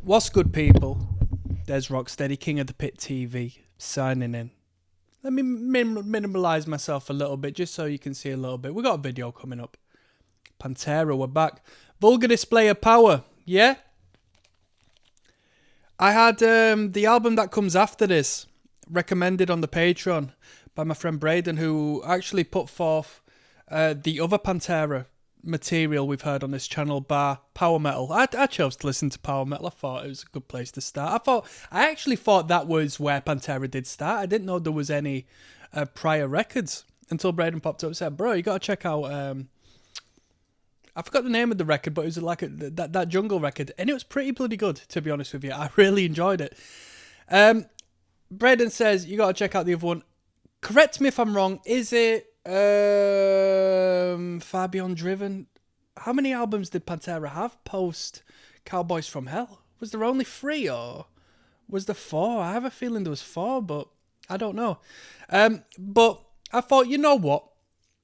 What's good, people? There's Rocksteady, King of the Pit TV, signing in. Let me minimalise myself a little bit, just so you can see a little bit. We got a video coming up. Pantera, we're back. Vulgar display of power, yeah? I had the album that comes after this recommended on the Patreon by my friend Braden, who actually put forth the other Pantera material we've heard on this channel, bar power metal. I chose to listen to power metal. I thought it was a good place to start. I actually thought that was where Pantera did start. I didn't know there was any prior records until Braden popped up and said, bro, you got to check out I forgot the name of the record, but it was like that jungle record, and it was pretty bloody good, to be honest with you. I really enjoyed it. Braden says you got to check out the other one. Correct me if I'm wrong. Is it Far Beyond Driven? How many albums did Pantera have post Cowboys from Hell? Was there only 3 or was there 4? I have a feeling there was 4, but I don't know. But I thought, you know what?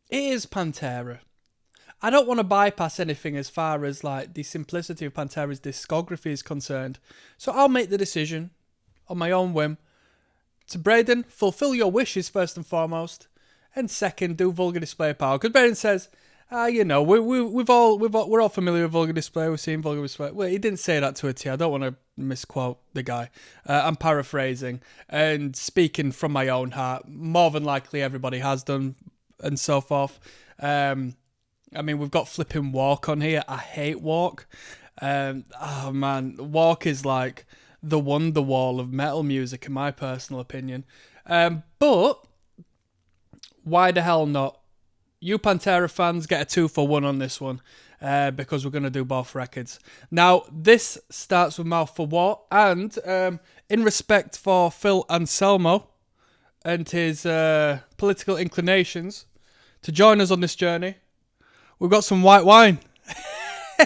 It is Pantera. I don't want to bypass anything as far as like the simplicity of Pantera's discography is concerned. So I'll make the decision on my own whim. To Braden, fulfill your wishes first and foremost, and second, do Vulgar Display of Power. Because Braden says, you know, we're all familiar with Vulgar Display. We've seen Vulgar Display. Well, he didn't say that to a T. I don't want to misquote the guy. I'm paraphrasing and speaking from my own heart. More than likely, everybody has done, and so forth. I mean, we've got flipping Walk on here. I hate Walk. Oh man, Walk is like the Wonderwall of metal music, in my personal opinion. But why the hell not? You Pantera fans get a 2-for-1 on this one, because we're going to do both records. Now, this starts with Mouth for War, and in respect for Phil Anselmo and his political inclinations, to join us on this journey, we've got some white wine.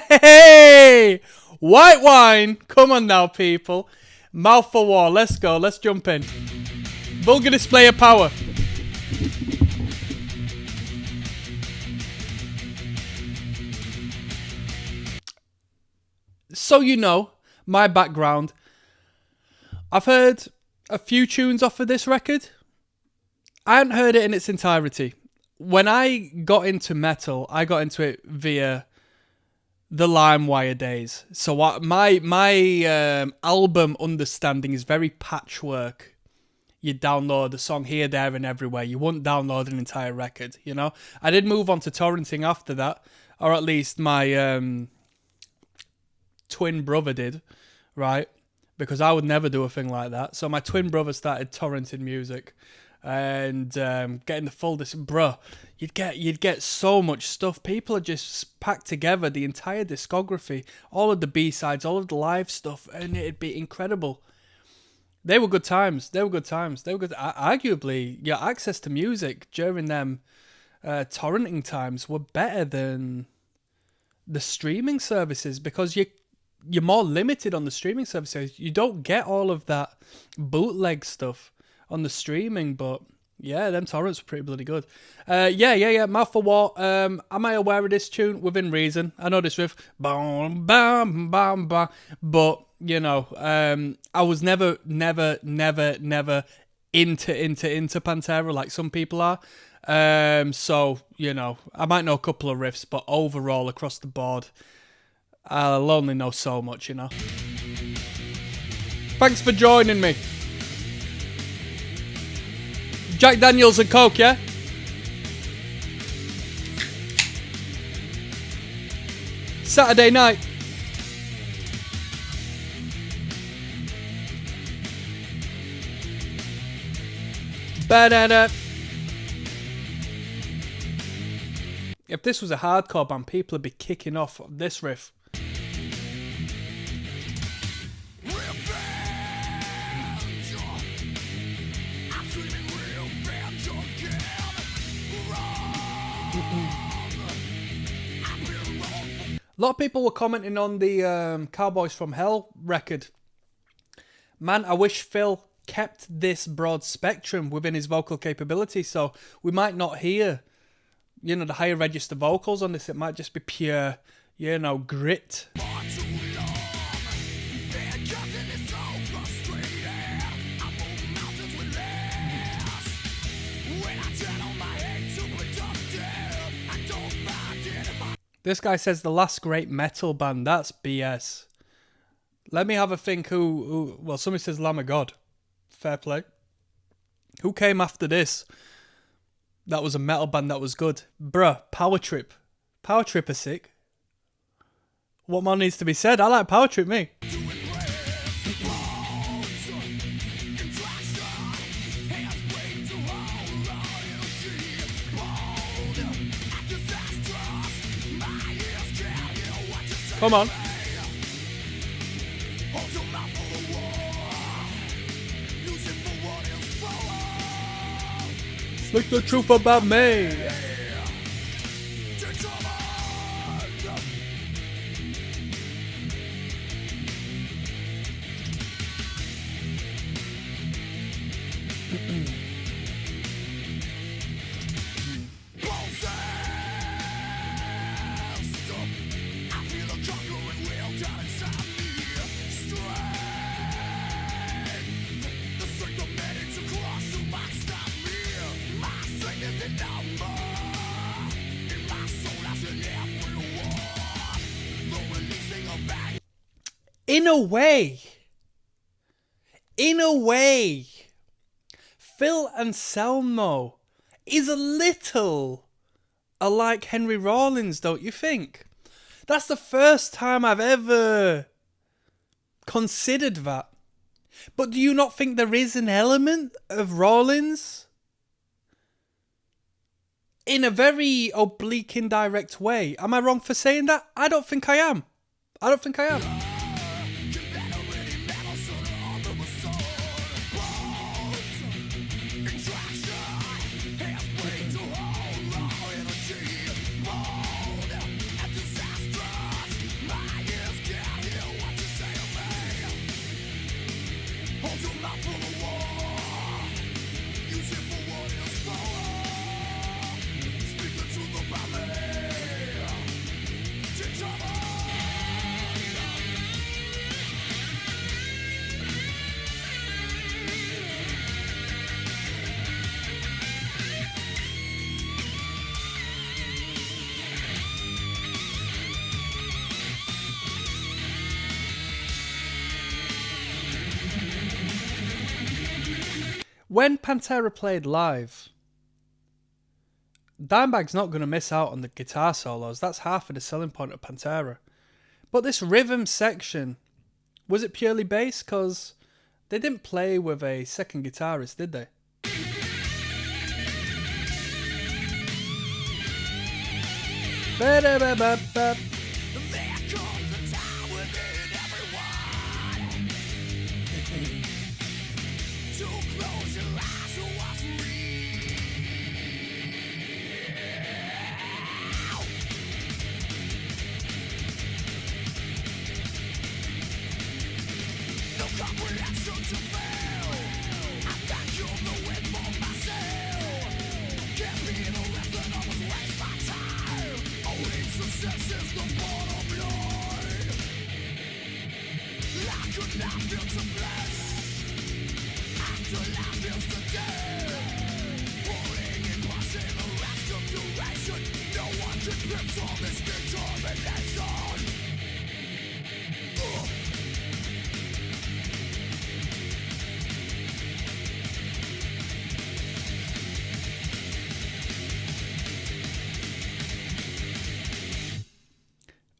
Hey! White wine! Come on now, people. Mouth for War. Let's go. Let's jump in. Vulgar Display of Power. So you know, my background. I've heard a few tunes off of this record. I hadn't heard it in its entirety. When I got into metal, I got into it via the LimeWire days. So my album understanding is very patchwork. You download a song here, there, and everywhere. You wouldn't download an entire record, you know? I did move on to torrenting after that, or at least my twin brother did, right? Because I would never do a thing like that. So my twin brother started torrenting music. And getting the full bruh, you'd get so much stuff. People are just packed together the entire discography, all of the B-sides, all of the live stuff, and it'd be incredible. They were good times. Arguably, your access to music during them torrenting times were better than the streaming services, because you're more limited on the streaming services. You don't get all of that bootleg stuff on the streaming, but yeah, them torrents were pretty bloody good. Yeah. Mouth for War. Am I aware of this tune? Within reason. I know this riff. Bam, bam, bam, bam. But, you know, I was never into Pantera like some people are. So, you know, I might know a couple of riffs, but overall, across the board, I'll only know so much, you know. Thanks for joining me. Jack Daniels and Coke, yeah? Saturday night. Ba-da-da. If this was a hardcore band, people would be kicking off on this riff. A lot of people were commenting on the Cowboys from Hell record. Man, I wish Phil kept this broad spectrum within his vocal capability, so we might not hear, you know, the higher register vocals on this. It might just be pure, you know, grit. This guy says the last great metal band. That's BS. Let me have a think who well, somebody says Lamb of God. Fair play. Who came after this? That was a metal band that was good. Bruh, Power Trip. Power Trip are sick. What more needs to be said? I like Power Trip, me. Come on. Speak the truth about me. In a way, Phil Anselmo is a little alike Henry Rollins, don't you think? That's the first time I've ever considered that. But do you not think there is an element of Rollins? In a very oblique, indirect way. Am I wrong for saying that? I don't think I am. When Pantera played live, Dimebag's not going to miss out on the guitar solos. That's half of the selling point of Pantera. But this rhythm section, was it purely bass? Because they didn't play with a second guitarist, did they? Ba-da-ba-ba-ba.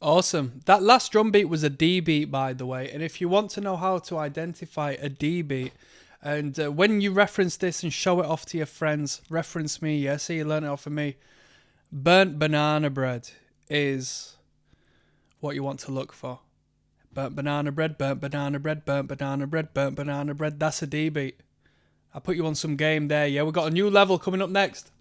Awesome. That last drum beat was a D beat, by the way. And if you want to know how to identify a D beat, and when you reference this and show it off to your friends, reference me, yeah, see, you learn it off of me. Burnt banana bread is what you want to look for. Burnt banana bread, burnt banana bread, burnt banana bread, burnt banana bread. That's a D beat. I put you on some game there, yeah. We've got a new level coming up next.